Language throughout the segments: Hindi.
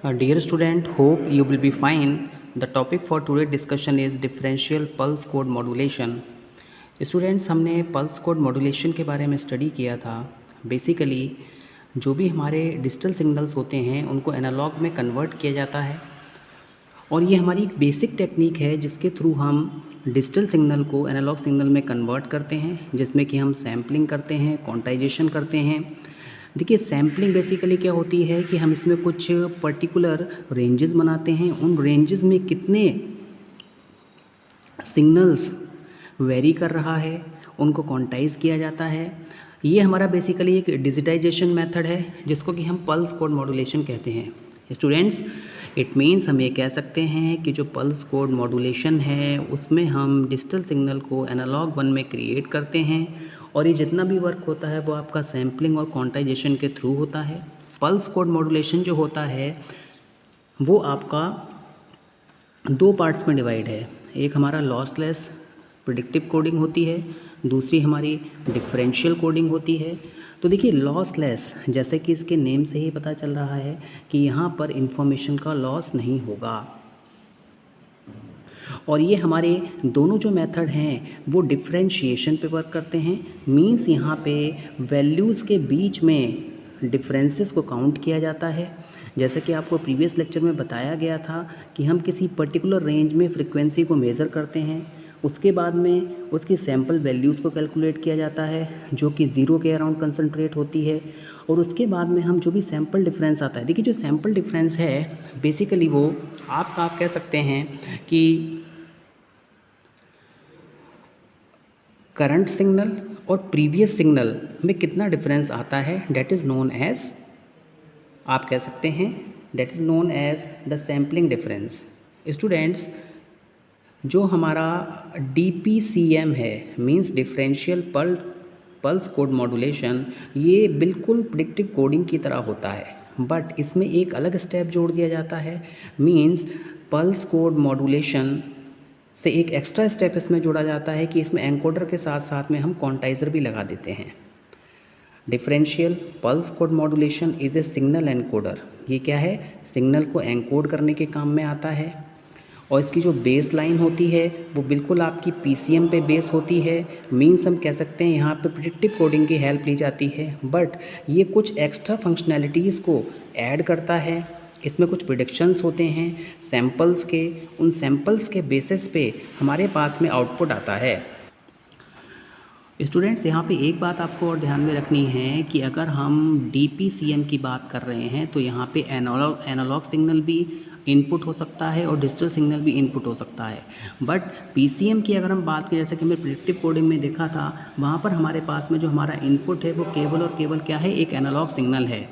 Dear student, hope you will be fine. The topic for today's discussion is differential pulse code modulation. Students, हमने पल्स कोड मॉड्यूलेशन के बारे में स्टडी किया था। बेसिकली जो भी हमारे डिजिटल सिग्नल्स होते हैं उनको एनालॉग में कन्वर्ट किया जाता है, और ये हमारी एक बेसिक टेक्निक है जिसके थ्रू हम डिजिटल सिग्नल को एनालॉग सिग्नल में कन्वर्ट करते हैं, जिसमें कि हम सैम्पलिंग करते हैं, क्वांटाइजेशन करते हैं। देखिए, सैम्पलिंग बेसिकली क्या होती है कि हम इसमें कुछ पर्टिकुलर रेंजेस बनाते हैं, उन रेंजेस में कितने सिग्नल्स वेरी कर रहा है उनको क्वांटाइज किया जाता है। ये हमारा बेसिकली एक डिजिटाइजेशन मेथड है जिसको कि हम पल्स कोड मॉड्यूलेशन कहते हैं। स्टूडेंट्स, इट मीन्स हम ये कह सकते हैं कि जो पल्स कोड मॉड्यूलेशन है उसमें हम डिजिटल सिग्नल को एनालॉग वन में क्रिएट करते हैं, और ये जितना भी वर्क होता है वो आपका सैम्पलिंग और क्वांटाइजेशन के थ्रू होता है। पल्स कोड मॉड्यूलेशन जो होता है वो आपका दो पार्ट्स में डिवाइड है। एक हमारा लॉसलेस प्रिडिक्टिव कोडिंग होती है, दूसरी हमारी डिफरेंशियल कोडिंग होती है। तो देखिए, लॉसलेस जैसे कि इसके नेम से ही पता चल रहा है कि यहाँ पर इंफॉर्मेशन का लॉस नहीं होगा, और ये हमारे दोनों जो मेथड हैं वो डिफरेंशिएशन पे वर्क करते हैं। मींस यहाँ पे वैल्यूज़ के बीच में डिफरेंसेस को काउंट किया जाता है। जैसे कि आपको प्रीवियस लेक्चर में बताया गया था कि हम किसी पर्टिकुलर रेंज में फ्रीक्वेंसी को मेज़र करते हैं, उसके बाद में उसकी सैम्पल वैल्यूज़ को कैलकुलेट किया जाता है जो कि ज़ीरो के अराउंड कंसंट्रेट होती है, और उसके बाद में हम जो भी सैम्पल डिफरेंस आता है, देखिए जो सैम्पल डिफरेंस है बेसिकली वो आप कह सकते हैं कि करंट सिग्नल और प्रीवियस सिग्नल में कितना डिफरेंस आता है, डेट इज़ नोन एज, आप कह सकते हैं that is known as the sampling difference. Students, जो हमारा DPCM है means differential pulse code modulation, ये बिल्कुल प्रिडिक्टिव कोडिंग की तरह होता है, बट इसमें एक अलग स्टेप जोड़ दिया जाता है। मींस पल्स कोड मॉड्यूलेशन से एक एक्स्ट्रा स्टेप इसमें जोड़ा जाता है कि इसमें एनकोडर के साथ साथ में हम क्वांटाइज़र भी लगा देते हैं। Differential pulse code modulation is a signal encoder. ये क्या है? सिग्नल को एनकोड करने के काम में आता है, और इसकी जो बेस लाइन होती है वो बिल्कुल आपकी PCM पे बेस होती है। मीन्स हम कह सकते हैं यहाँ पे प्रिडिक्टिव कोडिंग की हेल्प ली जाती है, बट ये कुछ एक्स्ट्रा फंक्शनैलिटीज़ को ऐड करता है। इसमें कुछ प्रिडिक्शंस होते हैं सैम्पल्स के, उन सैम्पल्स के बेसिस पे हमारे पास में आउटपुट आता है। स्टूडेंट्स, यहाँ पे एक बात आपको और ध्यान में रखनी है कि अगर हम DPCM की बात कर रहे हैं तो यहाँ पे एनालॉग सिग्नल भी इनपुट हो सकता है और डिजिटल सिग्नल भी इनपुट हो सकता है। बट PCM की अगर हम बात करें, जैसे कि हमने प्रिडिक्टिव कोडिंग में देखा था, वहाँ पर हमारे पास में जो हमारा इनपुट है वो केवल और केवल क्या है? एक एनालॉग सिग्नल है।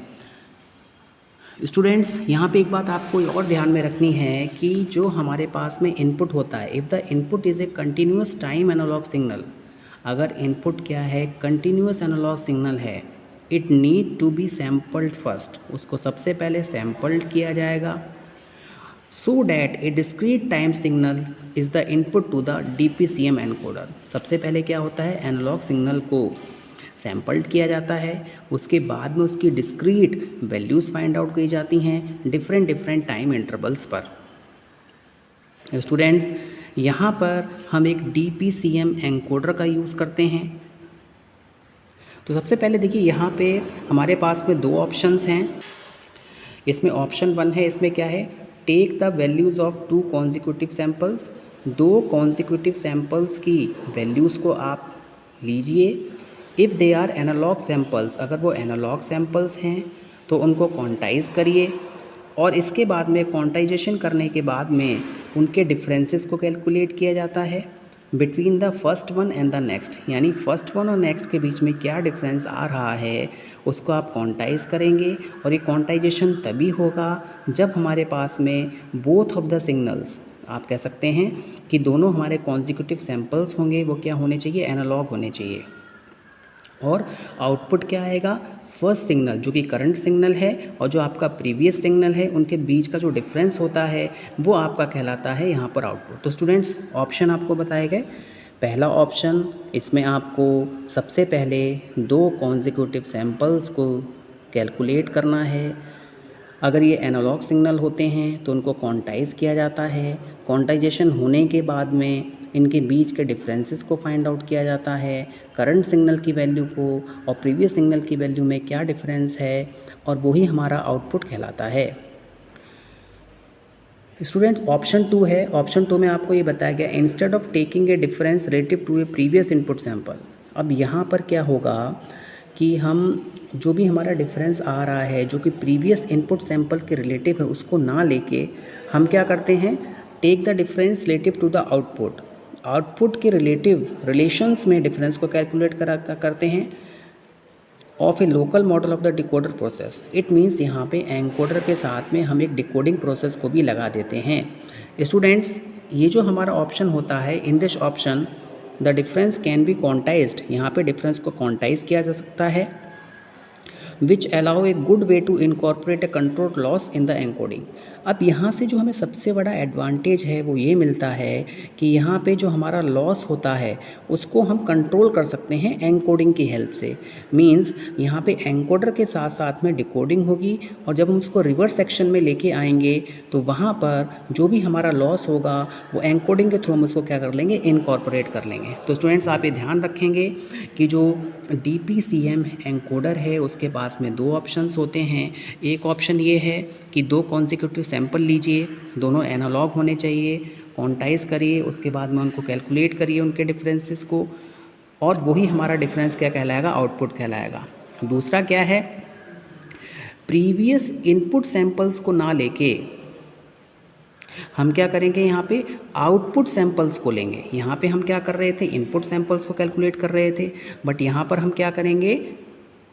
स्टूडेंट्स, यहाँ पे एक बात आपको और ध्यान में रखनी है कि जो हमारे पास में इनपुट होता है, if the input is a continuous time analog signal, अगर इनपुट क्या है? कंटिन्यूस एनालॉग सिग्नल है, it need to be sampled first, उसको सबसे पहले सैम्पल्ड किया जाएगा, so that a discrete time signal is the input to the DPCM encoder. सबसे पहले क्या होता है? एनालॉग सिग्नल को सैम्पल्ड किया जाता है, उसके बाद में उसकी डिस्क्रीट वैल्यूज़ फाइंड आउट की जाती हैं डिफरेंट टाइम इंटरवल्स पर। स्टूडेंट्स, यहाँ पर हम एक DPCM एनकोडर का यूज़ करते हैं। तो सबसे पहले देखिए, यहाँ पे हमारे पास में दो ऑप्शंस हैं। इसमें ऑप्शन 1 है, इसमें क्या है? Take the values of 2 consecutive samples. 2 consecutive samples की वैल्यूज़ को आप लीजिए। If they are analog samples, अगर वो एनालॉग सैम्पल्स हैं तो उनको क्वांटाइज़ करिए, और इसके बाद में क्वांटाइजेशन करने के बाद में उनके डिफरेंसेस को कैलकुलेट किया जाता है between the first one and the next, यानी फर्स्ट वन और नेक्स्ट के बीच में क्या डिफरेंस आ रहा है उसको आप क्वांटाइज़ करेंगे। और ये क्वांटाइजेशन तभी होगा जब हमारे पास में बोथ ऑफ द सिग्नल्स, आप कह सकते हैं कि दोनों हमारे कॉन्जिक्यूटिव सैम्पल्स होंगे वो क्या होने चाहिए? एनालॉग होने चाहिए। और आउटपुट क्या आएगा? फर्स्ट सिग्नल जो कि करंट सिग्नल है और जो आपका प्रीवियस सिग्नल है, उनके बीच का जो डिफरेंस होता है वो आपका कहलाता है यहाँ पर आउटपुट। तो स्टूडेंट्स, ऑप्शन आपको बताए गए। पहला ऑप्शन, इसमें आपको सबसे पहले 2 कॉन्जिक्यूटिव सैम्पल्स को कैलकुलेट करना है, अगर ये एनालॉग सिग्नल होते हैं तो उनको क्वांटाइज किया जाता है। क्वांटाइजेशन होने के बाद में इनके बीच के डिफरेंसेस को फाइंड आउट किया जाता है, करंट सिग्नल की वैल्यू को और प्रीवियस सिग्नल की वैल्यू में क्या डिफरेंस है, और वही हमारा आउटपुट कहलाता है। स्टूडेंट्स ऑप्शन 2 है। ऑप्शन 2 में आपको ये बताया गया instead of taking a difference relative to a previous input sample. अब यहाँ पर क्या होगा कि हम जो भी हमारा डिफरेंस आ रहा है जो कि प्रीवियस इनपुट सैंपल के रिलेटिव है उसको ना लेके हम क्या करते हैं, take the difference relative to the output. Output के रिलेशंस में डिफरेंस को कैलकुलेट करते हैं of a local model of the decoder process. It means यहाँ पे एनकोडर के साथ में हम एक डिकोडिंग प्रोसेस को भी लगा देते हैं। स्टूडेंट्स ये जो हमारा ऑप्शन होता है, in this option the difference can be quantized, यहाँ पे डिफरेंस को क्वांटाइज किया जा सकता है, which allow a good way to incorporate a control loss in the encoding. अब यहाँ से जो हमें सबसे बड़ा एडवांटेज है वो ये मिलता है कि यहाँ पे जो हमारा लॉस होता है उसको हम कंट्रोल कर सकते हैं एनकोडिंग की हेल्प से। मींस यहाँ पे एनकोडर के साथ साथ में डिकोडिंग होगी और जब हम उसको रिवर्स सेक्शन में लेके आएंगे तो वहाँ पर जो भी हमारा लॉस होगा वो एनकोडिंग के थ्रू हम उसको क्या कर लेंगे, इनकॉर्पोरेट कर लेंगे। तो स्टूडेंट्स आप ये ध्यान रखेंगे कि जो DPCM एनकोडर है उसके पास में दो ऑप्शंस होते हैं। एक ऑप्शन ये है कि दो कॉन्सिक्यूटिव सैंपल लीजिए, दोनों एनालॉग होने चाहिए, क्वांटाइज करिए, उसके बाद में उनको कैलकुलेट करिए उनके डिफरेंसेस को, और वही हमारा डिफरेंस क्या कहलाएगा, आउटपुट कहलाएगा। दूसरा क्या है, प्रीवियस इनपुट सैंपल्स को ना लेके हम क्या करेंगे, यहाँ पे आउटपुट सैंपल्स को लेंगे। यहाँ पे हम क्या कर रहे थे, इनपुट सैंपल्स को कैलकुलेट कर रहे थे, बट यहाँ पर हम क्या करेंगे,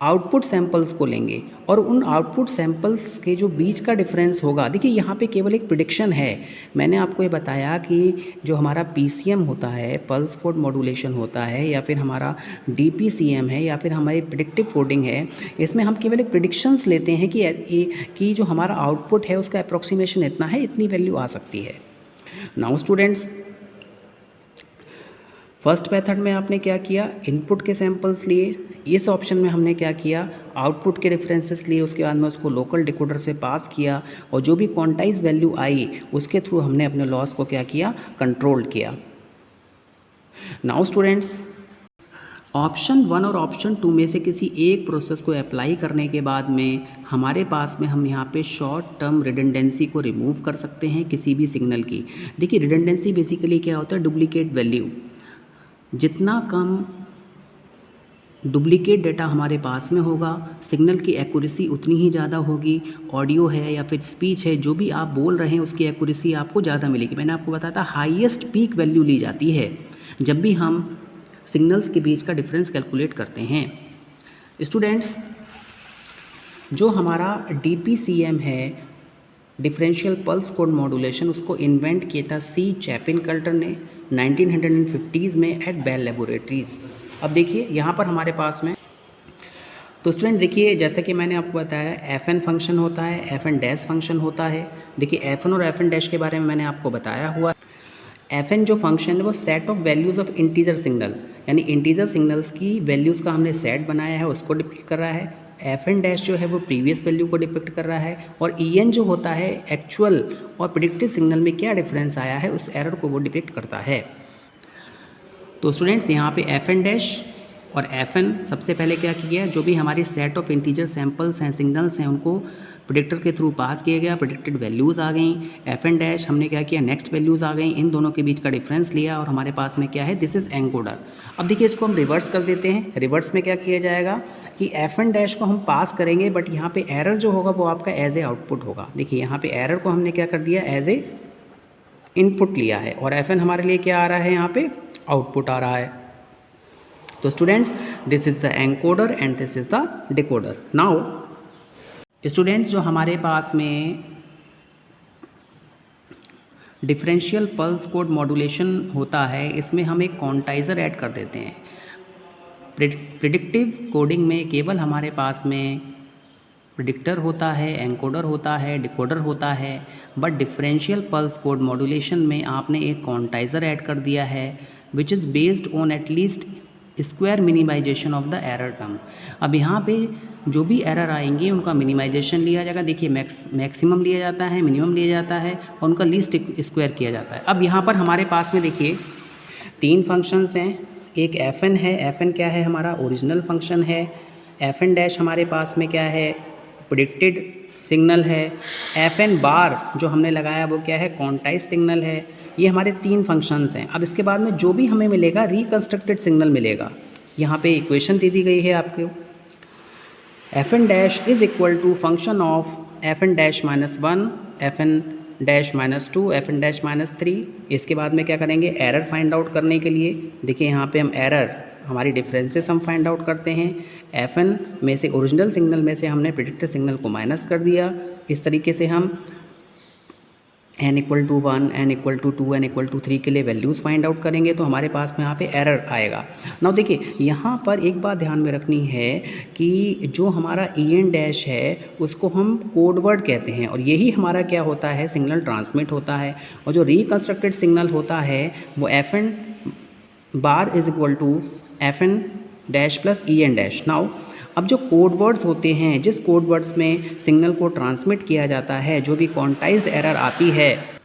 आउटपुट सैंपल्स को लेंगे और उन आउटपुट सैंपल्स के जो बीच का डिफरेंस होगा, देखिए यहाँ पे केवल एक प्रिडिक्शन है। मैंने आपको ये बताया कि जो हमारा PCM होता है, पल्स कोड मॉड्यूलेशन होता है, या फिर हमारा DPCM है, या फिर हमारी प्रिडिक्टिव कोडिंग है, इसमें हम केवल एक प्रिडिक्शंस लेते हैं कि जो हमारा आउटपुट है उसका अप्रॉक्सीमेशन इतना है, इतनी वैल्यू आ सकती है। नाउ स्टूडेंट्स फर्स्ट मेथड में आपने क्या किया, इनपुट के सैंपल्स लिए। इस ऑप्शन में हमने क्या किया, आउटपुट के रेफरेंसेस लिए, उसके बाद में उसको लोकल डिकोडर से पास किया और जो भी क्वांटाइज वैल्यू आई उसके थ्रू हमने अपने लॉस को क्या किया, कंट्रोल किया। नाउ स्टूडेंट्स ऑप्शन 1 और ऑप्शन 2 में से किसी एक प्रोसेस को अप्लाई करने के बाद में हमारे पास में हम यहाँ पे शॉर्ट टर्म रिडंडेंसी को रिमूव कर सकते हैं किसी भी सिग्नल की। देखिए रिडंडेंसी बेसिकली क्या होता है, डुप्लीकेट वैल्यू। जितना कम डुप्लीकेट डेटा हमारे पास में होगा, सिग्नल की एक्यूरेसी उतनी ही ज़्यादा होगी। ऑडियो है या फिर स्पीच है, जो भी आप बोल रहे हैं उसकी एक्यूरेसी आपको ज़्यादा मिलेगी। मैंने आपको बताया था हाईएस्ट पीक वैल्यू ली जाती है जब भी हम सिग्नल्स के बीच का डिफरेंस कैलकुलेट करते हैं। स्टूडेंट्स जो हमारा DPCM है, डिफरेंशियल पल्स कोड मॉड्यूलेशन, उसको इन्वेंट किया था C. चैपिन कल्टर ने 1950s में एट बेल लेबोरेटरीज़। अब देखिए यहाँ पर हमारे पास में, तो स्टूडेंट देखिए जैसे कि मैंने आपको बताया FN फंक्शन होता है, FN डैश फंक्शन होता है। देखिए FN और FN डैश के बारे में मैंने आपको बताया हुआ। FN जो फंक्शन है वो set of values of integer signal, यानी इंटीजर सिग्नल्स की वैल्यूज़ का हमने सेट बनाया है, उसको डिपिक्ट कर रहा है। FN डैश जो है वो प्रीवियस वैल्यू को डिपिक्ट कर रहा है, और EN जो होता है एक्चुअल और प्रिडिक्टेड सिग्नल में क्या डिफरेंस आया है उस एरर को वो डिपिक्ट करता है। तो स्टूडेंट्स यहाँ पे FN डैश और FN सबसे पहले क्या किया, जो भी हमारी सेट ऑफ इंटीजर सैंपल्स हैं, सिग्नल्स हैं, उनको प्रिडिक्टर के थ्रू पास किया गया, प्रिडिक्टेड वैल्यूज़ आ गई। FN डैश हमने क्या किया, नेक्स्ट वैल्यूज़ आ गई, इन दोनों के बीच का डिफरेंस लिया और हमारे पास में क्या है, दिस इज़ एनकोडर। अब देखिए इसको हम रिवर्स कर देते हैं। रिवर्स में क्या किया जाएगा कि FN डैश को हम पास करेंगे, बट यहाँ पे एरर जो होगा वो आपका एज ए आउटपुट होगा। देखिए यहाँ पे एरर को हमने क्या कर दिया, एज ए इनपुट लिया है, और FN हमारे लिए क्या आ रहा है, यहाँ पे आउटपुट आ रहा है। तो students this is the encoder and this is the decoder. Now students जो हमारे पास में डिफरेंशियल पल्स कोड मॉड्यूलेशन होता है, इसमें हम एक क्वांटाइज़र ऐड कर देते हैं। प्रिडिक्टिव कोडिंग में केवल हमारे पास में प्रिडिक्टर होता है, एनकोडर होता है, डिकोडर होता है, but differential pulse code modulation में आपने एक क्वांटाइज़र ऐड कर दिया है which is based on at least square minimization of the error term. अब यहाँ पे जो भी एरर आएंगे उनका मिनिमाइजेशन लिया जाएगा। देखिए मैक्सिमम लिया जाता है, मिनिमम लिया जाता है और उनका लीस्ट स्क्वायर किया जाता है। अब यहाँ पर हमारे पास में देखिए 3 फंक्शंस हैं। एक fn है, fn क्या है हमारा ओरिजिनल फंक्शन है, fn डैश हमारे पास में क्या है प्रेडिक्टेड सिग्नल है, fn बार जो हमने लगाया वो क्या है क्वांटाइज सिग्नल है। ये हमारे 3 फंक्शंस हैं। अब इसके बाद में जो भी हमें मिलेगा रिकंस्ट्रक्टेड सिग्नल मिलेगा। यहाँ पे इक्वेशन दे दी गई है आपको, fn dash is equal to function of fn dash -1, fn dash -2, fn dash -3। इसके बाद में क्या करेंगे एरर फाइंड आउट करने के लिए, देखिए यहाँ पे हम एरर हमारी डिफरेंसेस हम फाइंड आउट करते हैं। fn में से ओरिजिनल सिग्नल में से हमने प्रेडिक्टेड सिग्नल को माइनस कर दिया। इस तरीके से हम n equal to 1, n equal to 2, n equal to 3 के लिए वैल्यूज़ फाइंड आउट करेंगे तो हमारे पास में यहाँ पे एरर आएगा। नाउ देखिए यहाँ पर एक बात ध्यान में रखनी है कि जो हमारा en डैश है उसको हम कोड वर्ड कहते हैं और यही हमारा क्या होता है सिग्नल ट्रांसमिट होता है। और जो रिकंस्ट्रक्टेड सिग्नल होता है वो fn bar is equal to fn dash plus en dash. Now अब जो कोड वर्ड्स होते हैं, जिस कोड वर्ड्स में सिग्नल को ट्रांसमिट किया जाता है, जो भी क्वांटाइज्ड एरर आती है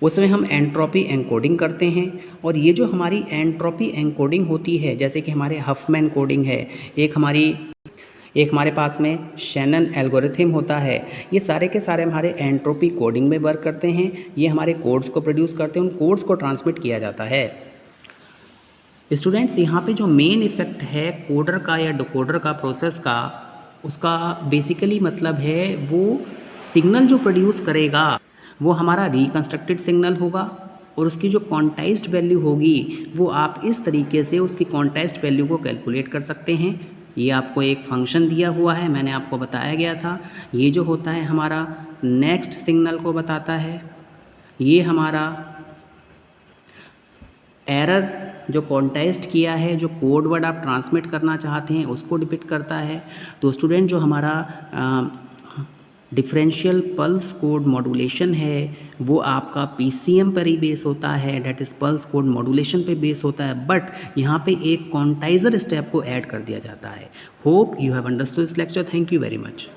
उसमें हम एंट्रोपी एनकोडिंग करते हैं। और ये जो हमारी एंट्रोपी एनकोडिंग होती है, जैसे कि हमारे हफमैन कोडिंग है, एक हमारे पास में शैनन एल्गोरिथम होता है, ये सारे के सारे हमारे एंट्रोपी कोडिंग में वर्क करते हैं। ये हमारे कोड्स को प्रोड्यूस करते हैं, उन कोड्स को ट्रांसमिट किया जाता है। स्टूडेंट्स यहाँ पे जो मेन इफ़ेक्ट है कोडर का या डिकोडर का प्रोसेस का, उसका बेसिकली मतलब है वो सिग्नल जो प्रोड्यूस करेगा वो हमारा रिकंस्ट्रक्टेड सिग्नल होगा और उसकी जो क्वांटाइज्ड वैल्यू होगी वो आप इस तरीके से उसकी क्वांटाइज्ड वैल्यू को कैलकुलेट कर सकते हैं। ये आपको एक फंक्शन दिया हुआ है, मैंने आपको बताया गया था। ये जो होता है हमारा नेक्स्ट सिग्नल को बताता है, ये हमारा एरर जो क्वांटाइज्ड किया है, जो कोड वर्ड आप ट्रांसमिट करना चाहते हैं उसको डिपिक्ट करता है। तो स्टूडेंट जो हमारा डिफरेंशियल पल्स कोड मॉड्यूलेशन है वो आपका PCM पर ही बेस होता है, that is pulse code modulation पे बेस होता है, बट यहाँ पे एक क्वांटाइजर स्टेप को ऐड कर दिया जाता है। Hope you have understood this lecture. Thank you very much.